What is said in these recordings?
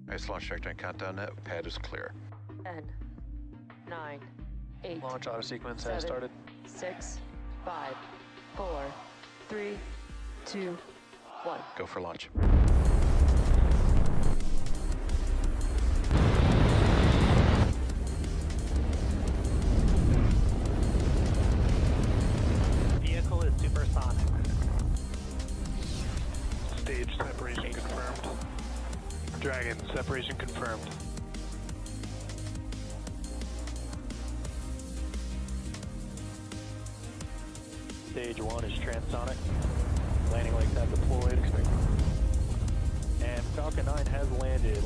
Nice launch trajectory and countdown net. Pad is clear. 10, 9, 8. Launch auto sequence 7, has started. 6, 5, 4, 3, 2, 1. Go for launch. Vehicle is supersonic. Stage separation confirmed. Dragon, separation confirmed. Stage 1 is transonic. Landing legs have deployed. And Falcon 9 has landed.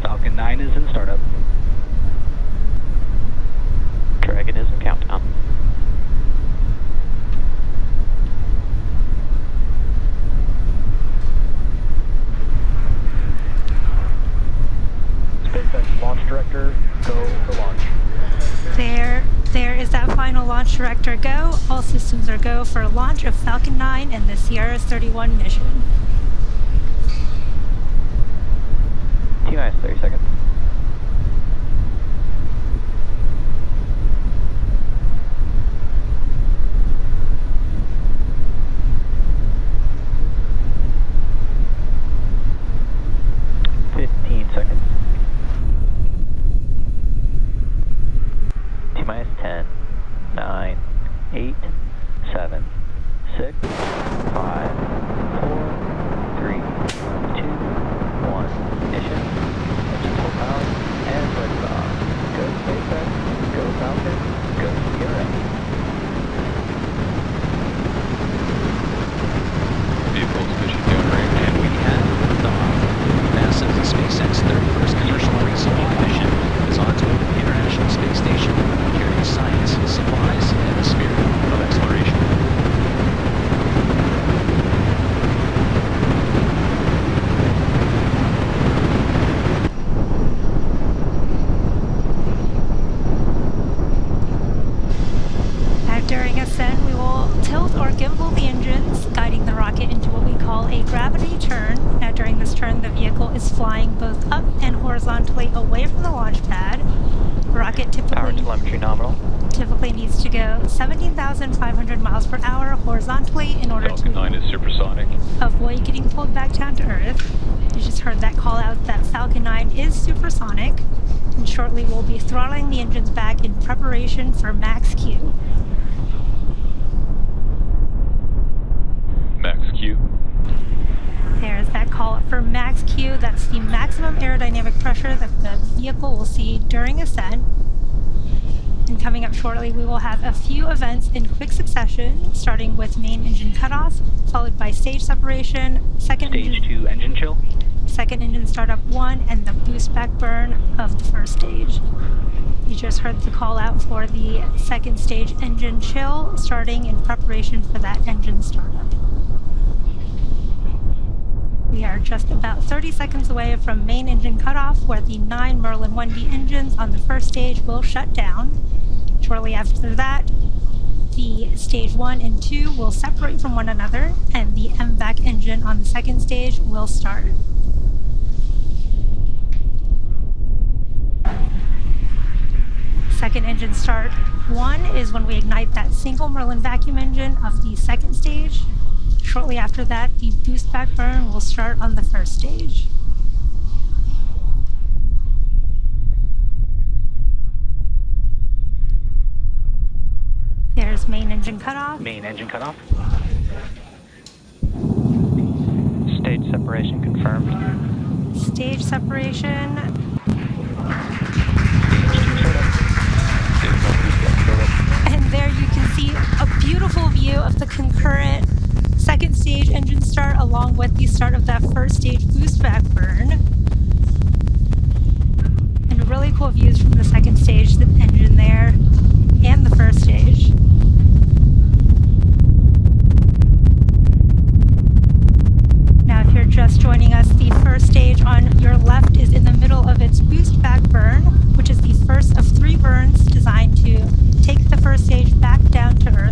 Falcon 9 is in startup. Dragon is in countdown. SpaceX launch director, go for launch. There is that final launch director go. All systems are go for launch of Falcon 9 and the Sierra 31 mission. T-minus 30 seconds. Minus 10, 9, 8, 7, 6, 5, 4, 3, 2, 1. Ignition. Engine full power and lift off. Go SpaceX, go Falcon, go Sierra. Vehicles mission generated, and we have liftoff. NASA's SpaceX 31st commercial resupply mission is on its way to the International Space Station, carrying science, supplies, and the spirit of exploration. During ascent, we will tilt or gimbal the engines, guiding the rocket into what we call a gravity turn. Now during this turn, the vehicle is flying both up and horizontally away from the launch pad. The rocket Power telemetry nominal. typically needs to go 17,500 miles per hour horizontally in order Falcon 9 is supersonic. to avoid getting pulled back down to Earth. You just heard that call out that Falcon 9 is supersonic, and shortly we'll be throttling the engines back in preparation for max Q. Max Q. There's that call for max Q. That's the maximum aerodynamic pressure that the vehicle will see during ascent. And coming up shortly, we will have a few events in quick succession, starting with main engine cutoff, followed by stage separation, Stage 2 engine chill. second engine startup 1, and the boost back burn of the first stage. You just heard the call out for the second stage engine chill, starting in preparation for that engine startup. We are just about 30 seconds away from main engine cutoff, where the 9 Merlin 1B engines on the first stage will shut down. Shortly after that, the stage 1 and 2 will separate from one another, and the MVAC engine on the second stage will start. Second engine start 1 is when we ignite that single Merlin vacuum engine of the second stage. Shortly after that, the boost back burn will start on the first stage. There's main engine cutoff. Main engine cutoff. Stage separation confirmed. Stage separation. And there you can see a beautiful view of the concurrent second stage engine start along with the start of that first stage boost back burn. And really cool views from the second stage, the engine there, and the first stage. Now if you're just joining us, the first stage on your left is in the middle of its boost back burn, which is the first of 3 burns designed to take the first stage back down to Earth.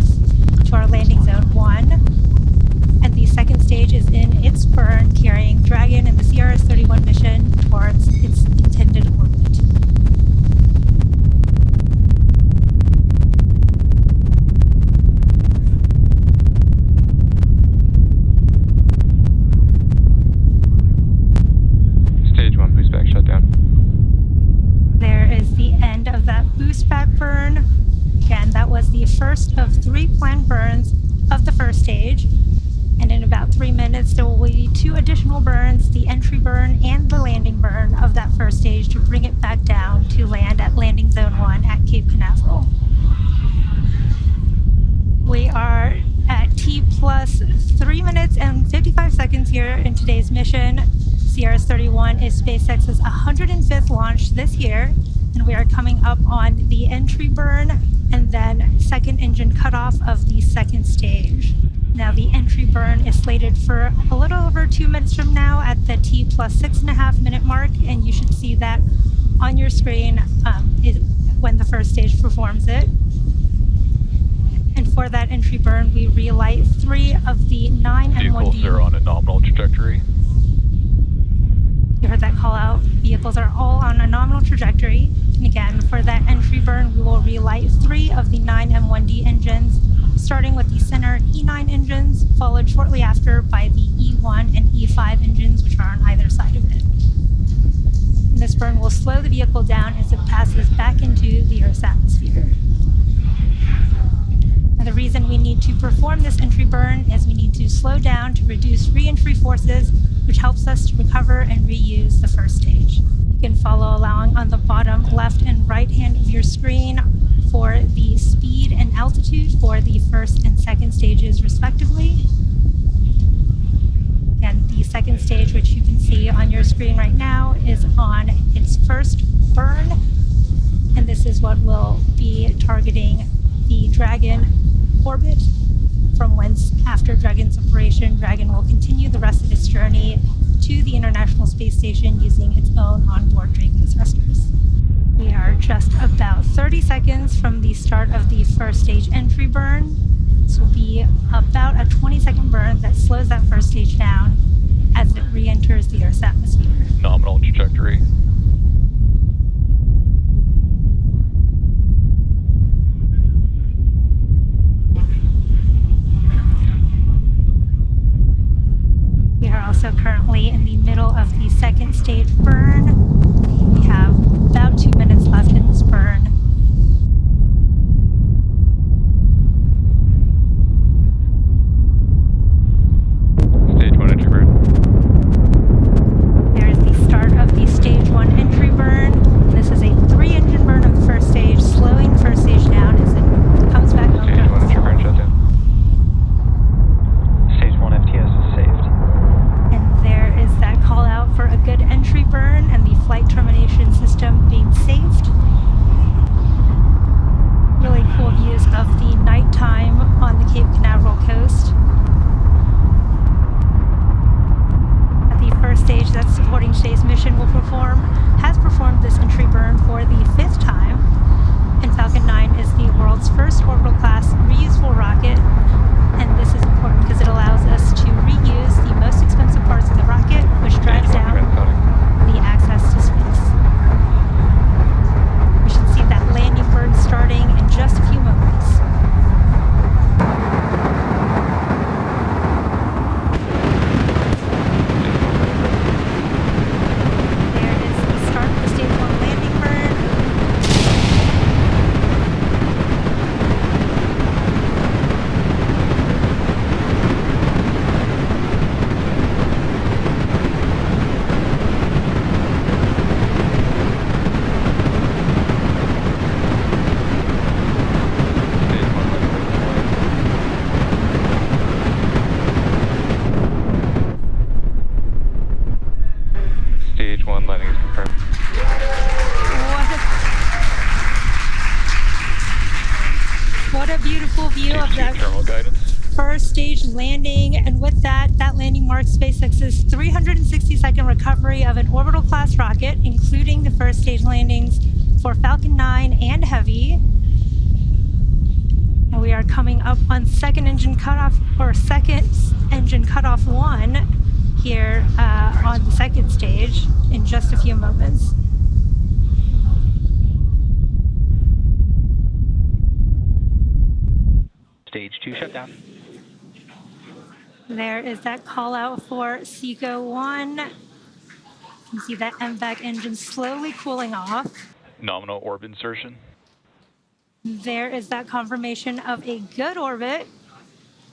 the first of 3 planned burns of the first stage. And in about 3 minutes, there will be 2 additional burns, the entry burn and the landing burn of that first stage, to bring it back down to land at landing zone 1 at Cape Canaveral. We are at T plus 3 minutes and 55 seconds here in today's mission. CRS-31 is SpaceX's 105th launch this year, and we are coming up on the entry burn and then second engine cutoff of the second stage. Now, the entry burn is slated for a little over 2 minutes from now at the T plus 6.5 minute mark, and you should see that on your screen when the first stage performs it. And for that entry burn, we relight 3 of the 9 Vehicles M1D. are on a nominal trajectory. You heard that call out. Vehicles are all on a nominal trajectory. And again, for that entry burn, we will relight 3 of the 9 M1D engines, starting with the center E9 engines, followed shortly after by the E1 and E5 engines, which are on either side of it. And this burn will slow the vehicle down as it passes back into the Earth's atmosphere. Now, the reason we need to perform this entry burn is we need to slow down to reduce re-entry forces, which helps us to recover and reuse the first stage. You can follow along on the bottom left and right hand of your screen for the speed and altitude for the first and second stages respectively. And the second stage, which you can see on your screen right now, is on its first burn, and this is what will be targeting the Dragon orbit, from whence, after Dragon's operation, Dragon will continue the rest of its journey to the International Space Station using its own onboard Draco thrusters. We are just about 30 seconds from the start of the first stage entry burn. This will be about a 20-second burn that slows that first stage down as it re-enters the Earth's atmosphere. Nominal trajectory. We are also currently in the middle of the second stage burn. We have about 2 minutes left in this burn. Stage 1 entry burn. There is the start of the stage 1 entry burn. This is a 3-engine burn of the first stage, slowing the first stage down as it comes back over. Stage 1 entry burn shutdown. Stage 1 FTS is saved. And there is that call out for a good entry burn and the flight termination system being saved. Really cool views of the nighttime on the Cape Canaveral coast. At the first stage that's supporting today's mission has performed this entry burn for the 5th time. And Falcon 9 is the world's first orbital class reusable rocket. And this is important because it allows us to reuse the most expensive parts of the rocket, which drives down the access to space. We should see that landing burn starting in just a few moments. There is the start of the stage 1 landing burn. Stage 1 landing is confirmed. What a beautiful view of Stage 2 that terminal guidance. first stage landing. And with that landing marks SpaceX's 360-second recovery of an orbital class rocket, including the first stage landings for Falcon 9 and Heavy. And we are coming up on second engine cutoff 1 here on the second stage in just a few moments. Stage 2 shutdown. There is that call out for SECO 1. You can see that MVAC engine slowly cooling off. Nominal orb insertion. There is that confirmation of a good orbit.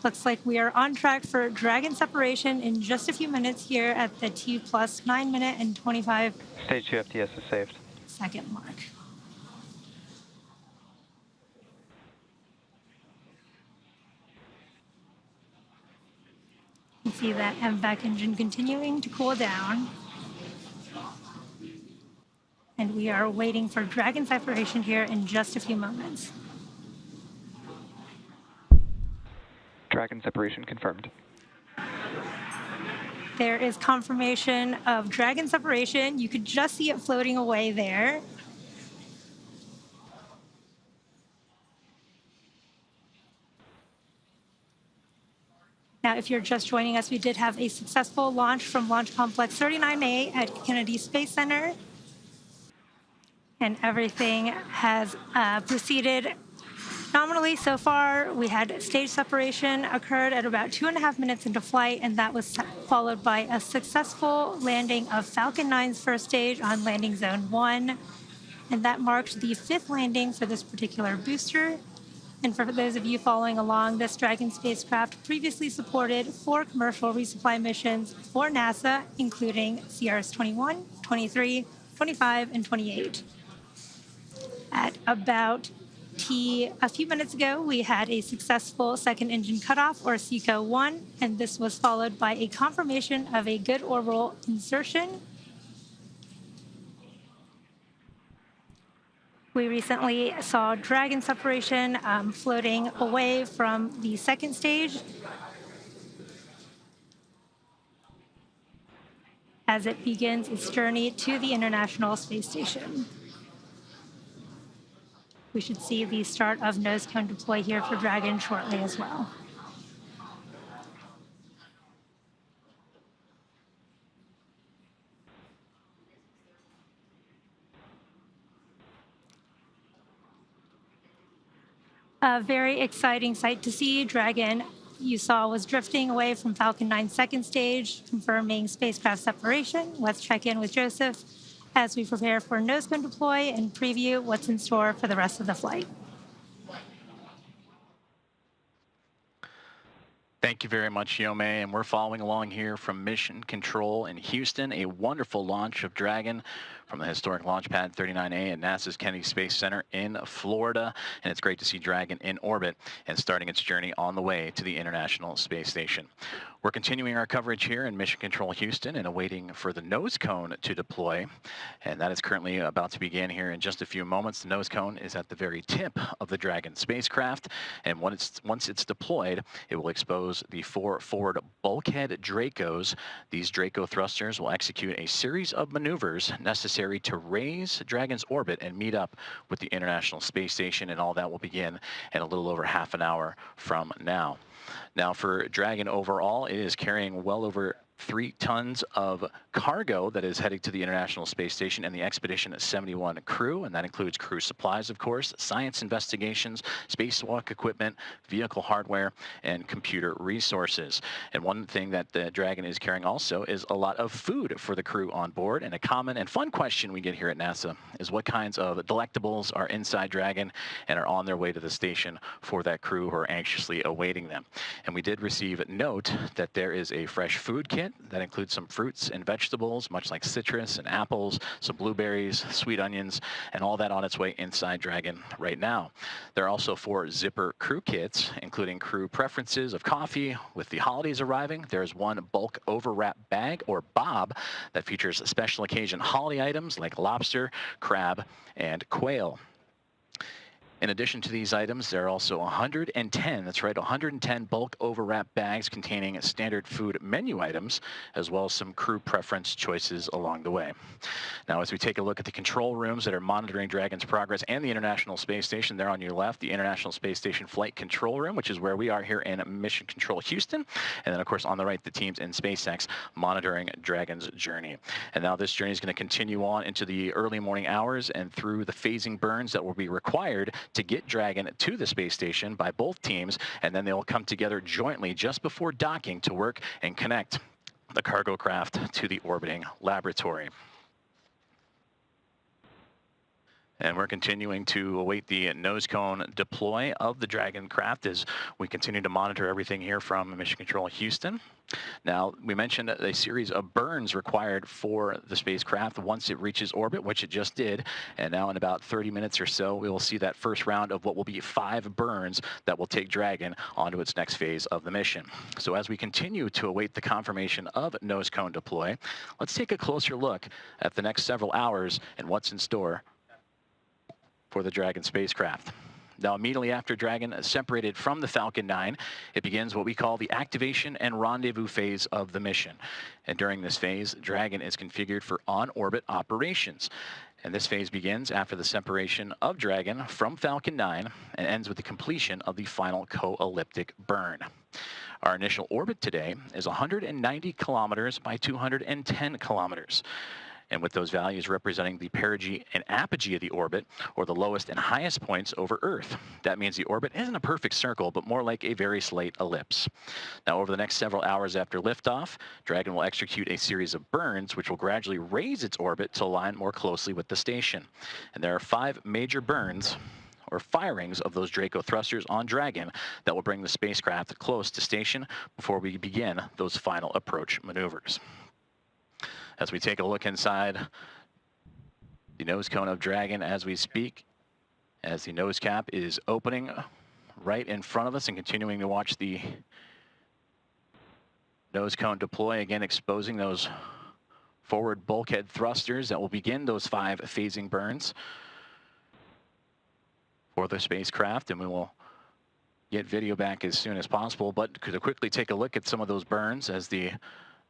Looks like we are on track for Dragon separation in just a few minutes here at the T plus 9 minute and 25 Stage 2 FTS is saved. second mark. You can see that MVAC engine continuing to cool down. And we are waiting for Dragon separation here in just a few moments. Dragon separation confirmed. There is confirmation of Dragon separation. You could just see it floating away there. Now, if you're just joining us, we did have a successful launch from Launch Complex 39A at Kennedy Space Center. And everything has proceeded nominally so far. We had stage separation occurred at about 2.5 minutes into flight, and that was followed by a successful landing of Falcon 9's first stage on landing zone 1. And that marked the 5th landing for this particular booster. And for those of you following along, this Dragon spacecraft previously supported 4 commercial resupply missions for NASA, including CRS-21, 23, 25, and 28. At about a few minutes ago, we had a successful second engine cutoff, or SECO-1, and this was followed by a confirmation of a good orbital insertion. We recently saw Dragon separation floating away from the second stage as it begins its journey to the International Space Station. We should see the start of nose cone deploy here for Dragon shortly as well. A very exciting sight to see. Dragon, you saw, was drifting away from Falcon 9's second stage, confirming spacecraft separation. Let's check in with Joseph as we prepare for nose cone deploy and preview what's in store for the rest of the flight. Thank you very much, Yome, and we're following along here from Mission Control in Houston. A wonderful launch of Dragon from the historic launch pad 39A at NASA's Kennedy Space Center in Florida. And it's great to see Dragon in orbit and starting its journey on the way to the International Space Station. We're continuing our coverage here in Mission Control Houston and awaiting for the nose cone to deploy. And that is currently about to begin here in just a few moments. The nose cone is at the very tip of the Dragon spacecraft. And once it's deployed, it will expose the 4 forward bulkhead Dracos. These Draco thrusters will execute a series of maneuvers necessary to raise Dragon's orbit and meet up with the International Space Station, and all that will begin in a little over half an hour from now. Now, for Dragon overall, it is carrying well over 3 tons of cargo that is heading to the International Space Station and the Expedition 71 crew, and that includes crew supplies, of course, science investigations, spacewalk equipment, vehicle hardware, and computer resources. And one thing that the Dragon is carrying also is a lot of food for the crew on board. And a common and fun question we get here at NASA is what kinds of delectables are inside Dragon and are on their way to the station for that crew who are anxiously awaiting them. And we did receive note that there is a fresh food kit that includes some fruits and vegetables, much like citrus and apples, some blueberries, sweet onions, and all that on its way inside Dragon right now. There are also 4 zipper crew kits, including crew preferences of coffee. With the holidays arriving, there's 1 bulk overwrap bag, or bob, that features special occasion holiday items like lobster, crab, and quail. In addition to these items, there are also 110, that's right, 110 bulk overwrap bags containing standard food menu items, as well as some crew preference choices along the way. Now, as we take a look at the control rooms that are monitoring Dragon's progress and the International Space Station, there on your left, the International Space Station Flight Control Room, which is where we are here in Mission Control Houston. And then, of course, on the right, the teams in SpaceX monitoring Dragon's journey. And now this journey is going to continue on into the early morning hours and through the phasing burns that will be required to get Dragon to the space station by both teams, and then they'll come together jointly just before docking to work and connect the cargo craft to the orbiting laboratory. And we're continuing to await the nose cone deploy of the Dragon craft as we continue to monitor everything here from Mission Control Houston. Now, we mentioned a series of burns required for the spacecraft once it reaches orbit, which it just did. And now in about 30 minutes or so, we will see that first round of what will be 5 burns that will take Dragon onto its next phase of the mission. So as we continue to await the confirmation of nose cone deploy, let's take a closer look at the next several hours and what's in store for the Dragon spacecraft. Now, immediately after Dragon is separated from the Falcon 9, it begins what we call the activation and rendezvous phase of the mission. And during this phase, Dragon is configured for on-orbit operations. And this phase begins after the separation of Dragon from Falcon 9 and ends with the completion of the final co-elliptic burn. Our initial orbit today is 190 kilometers by 210 kilometers. And with those values representing the perigee and apogee of the orbit, or the lowest and highest points over Earth. That means the orbit isn't a perfect circle, but more like a very slight ellipse. Now, over the next several hours after liftoff, Dragon will execute a series of burns, which will gradually raise its orbit to align more closely with the station. And there are 5 major burns, or firings, of those Draco thrusters on Dragon that will bring the spacecraft close to station before we begin those final approach maneuvers. As we take a look inside the nose cone of Dragon as we speak, as the nose cap is opening right in front of us, and continuing to watch the nose cone deploy, again exposing those forward bulkhead thrusters that will begin those 5 phasing burns for the spacecraft. And we will get video back as soon as possible, but could quickly take a look at some of those burns as the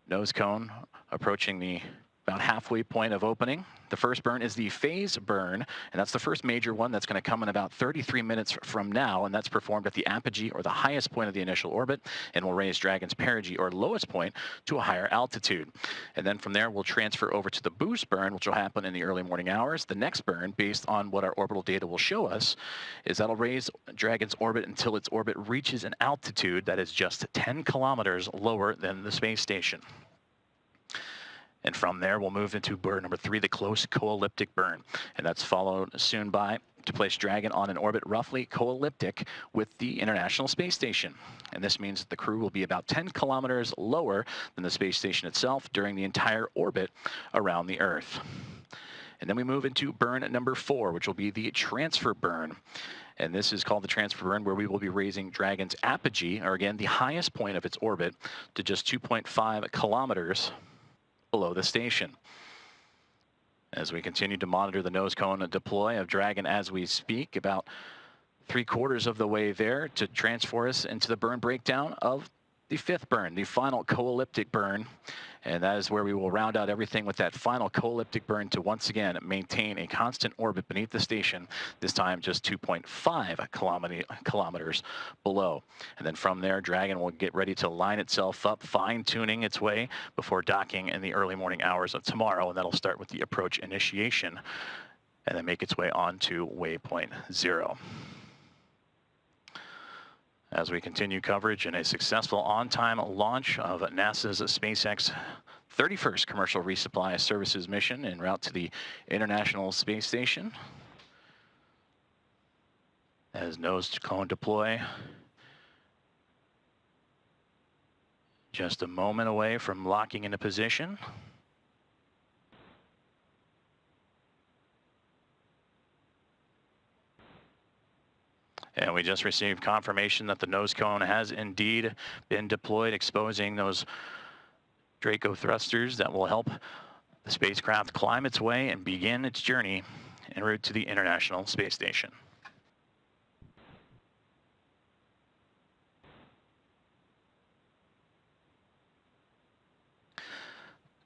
nose cone approaching the about halfway point of opening. The first burn is the phase burn, and that's the first major one that's going to come in about 33 minutes from now, and that's performed at the apogee, or the highest point of the initial orbit, and will raise Dragon's perigee, or lowest point, to a higher altitude. And then from there, we'll transfer over to the boost burn, which will happen in the early morning hours. The next burn, based on what our orbital data will show us, is that'll raise Dragon's orbit until its orbit reaches an altitude that is just 10 kilometers lower than the space station. And from there, we'll move into burn number 3, the close co-elliptic burn. And that's followed soon by to place Dragon on an orbit roughly co-elliptic with the International Space Station. And this means that the crew will be about 10 kilometers lower than the space station itself during the entire orbit around the Earth. And then we move into burn number 4, which will be the transfer burn. And this is called the transfer burn, where we will be raising Dragon's apogee, or again, the highest point of its orbit, to just 2.5 kilometers below the station. As we continue to monitor the nose cone deploy of Dragon as we speak, about 3/4 of the way there to transfer us into the burn breakdown of the 5th burn, the final co-elliptic burn. And that is where we will round out everything with that final co-elliptic burn to once again maintain a constant orbit beneath the station, this time just 2.5 kilometers below. And then from there, Dragon will get ready to line itself up, fine-tuning its way before docking in the early morning hours of tomorrow. And that'll start with the approach initiation and then make its way on to waypoint 0. As we continue coverage in a successful on-time launch of NASA's SpaceX 31st Commercial Resupply Services mission en route to the International Space Station. As nose cone deploy just a moment away from locking into position. And we just received confirmation that the nose cone has indeed been deployed, exposing those Draco thrusters that will help the spacecraft climb its way and begin its journey en route to the International Space Station.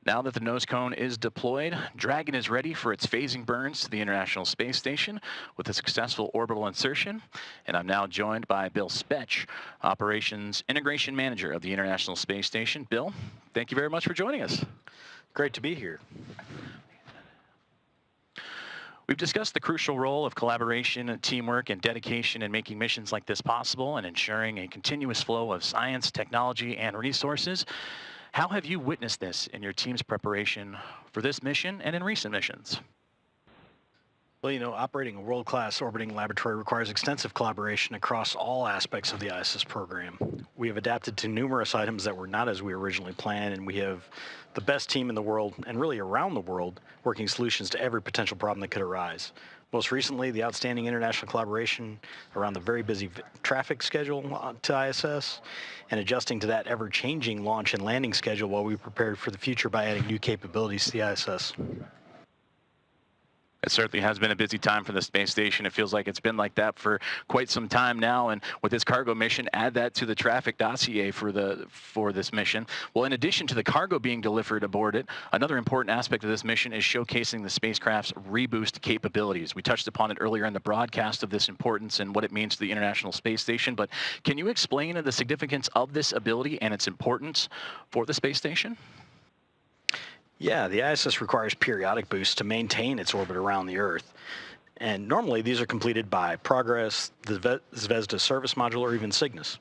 Now that the nose cone is deployed, Dragon is ready for its phasing burns to the International Space Station with a successful orbital insertion. And I'm now joined by Bill Spetch, Operations Integration Manager of the International Space Station. Bill, thank you very much for joining us. Great to be here. We've discussed the crucial role of collaboration, teamwork, and dedication in making missions like this possible and ensuring a continuous flow of science, technology, and resources. How have you witnessed this in your team's preparation for this mission and in recent missions? Well, you know, operating a world-class orbiting laboratory requires extensive collaboration across all aspects of the ISS program. We have adapted to numerous items that were not as we originally planned, and we have the best team in the world, and really around the world, working solutions to every potential problem that could arise. Most recently, the outstanding international collaboration around the very busy traffic schedule to ISS, and adjusting to that ever-changing launch and landing schedule while we prepared for the future by adding new capabilities to the ISS. It certainly has been a busy time for the space station. It feels like it's been like that for quite some time now. And with this cargo mission, add that to the traffic dossier for this mission. Well, in addition to the cargo being delivered aboard it, another important aspect of this mission is showcasing the spacecraft's reboost capabilities. We touched upon it earlier in the broadcast of this importance and what it means to the International Space Station. But can you explain the significance of this ability and its importance for the space station? Yeah, the ISS requires periodic boosts to maintain its orbit around the Earth. And normally these are completed by Progress, the Zvezda service module, or even Cygnus.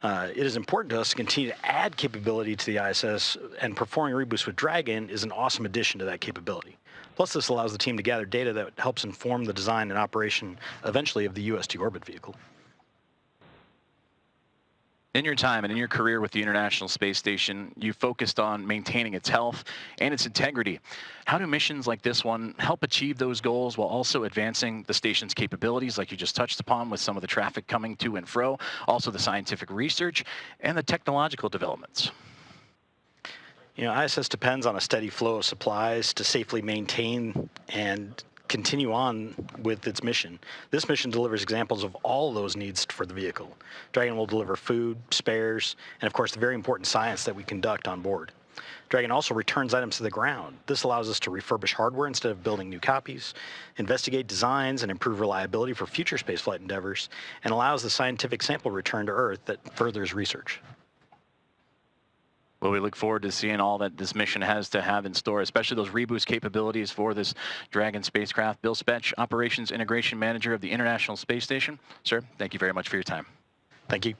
It is important to us to continue to add capability to the ISS, and performing reboost with Dragon is an awesome addition to that capability. Plus, this allows the team to gather data that helps inform the design and operation eventually of the UST orbit vehicle. In your time and in your career with the International Space Station, you focused on maintaining its health and its integrity. How do missions like this one help achieve those goals while also advancing the station's capabilities, like you just touched upon with some of the traffic coming to and fro, also the scientific research and the technological developments? You know, ISS depends on a steady flow of supplies to safely maintain and continue on with its mission. This mission delivers examples of all those needs for the vehicle. Dragon will deliver food, spares, and of course the very important science that we conduct on board. Dragon also returns items to the ground. This allows us to refurbish hardware instead of building new copies, investigate designs and improve reliability for future spaceflight endeavors, and allows the scientific sample return to Earth that furthers research. Well, we look forward to seeing all that this mission has to have in store, especially those reboost capabilities for this Dragon spacecraft. Bill Spetch, Operations Integration Manager of the International Space Station. Sir, thank you very much for your time. Thank you.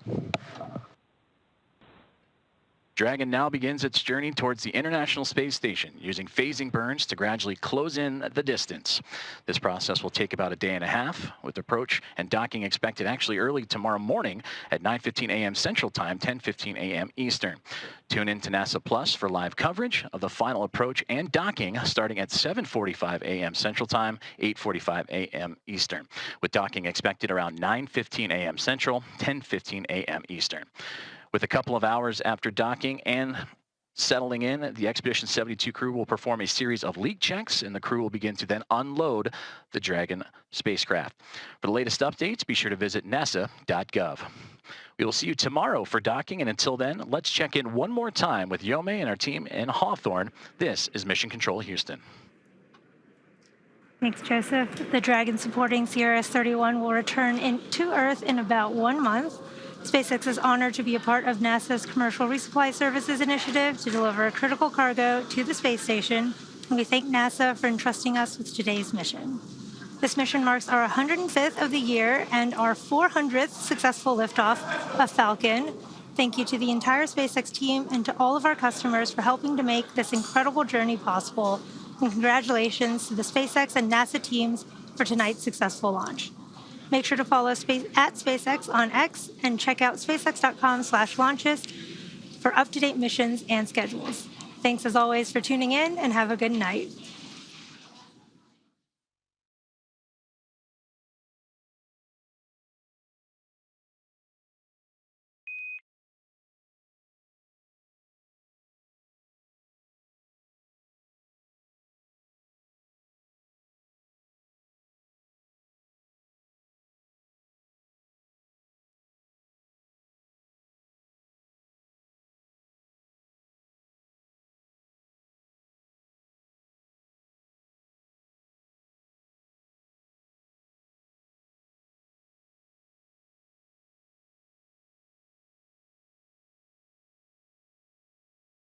Dragon now begins its journey towards the International Space Station, using phasing burns to gradually close in the distance. This process will take about a day and a half, with approach and docking expected actually early tomorrow morning at 9:15 a.m. Central Time, 10:15 a.m. Eastern. Tune in to NASA Plus for live coverage of the final approach and docking starting at 7:45 a.m. Central Time, 8:45 a.m. Eastern, with docking expected around 9:15 a.m. Central, 10:15 a.m. Eastern. With a couple of hours after docking and settling in, the Expedition 72 crew will perform a series of leak checks, and the crew will begin to then unload the Dragon spacecraft. For the latest updates, be sure to visit nasa.gov. We will see you tomorrow for docking, and until then, let's check in one more time with Yome and our team in Hawthorne. This is Mission Control Houston. Thanks, Joseph. The Dragon supporting CRS-31 will return to Earth in about 1 month. SpaceX is honored to be a part of NASA's Commercial Resupply Services initiative to deliver critical cargo to the space station, and we thank NASA for entrusting us with today's mission. This mission marks our 105th of the year and our 400th successful liftoff of Falcon. Thank you to the entire SpaceX team and to all of our customers for helping to make this incredible journey possible, and congratulations to the SpaceX and NASA teams for tonight's successful launch. Make sure to follow at SpaceX on X and check out spacex.com/launches for up-to-date missions and schedules. Thanks as always for tuning in, and have a good night.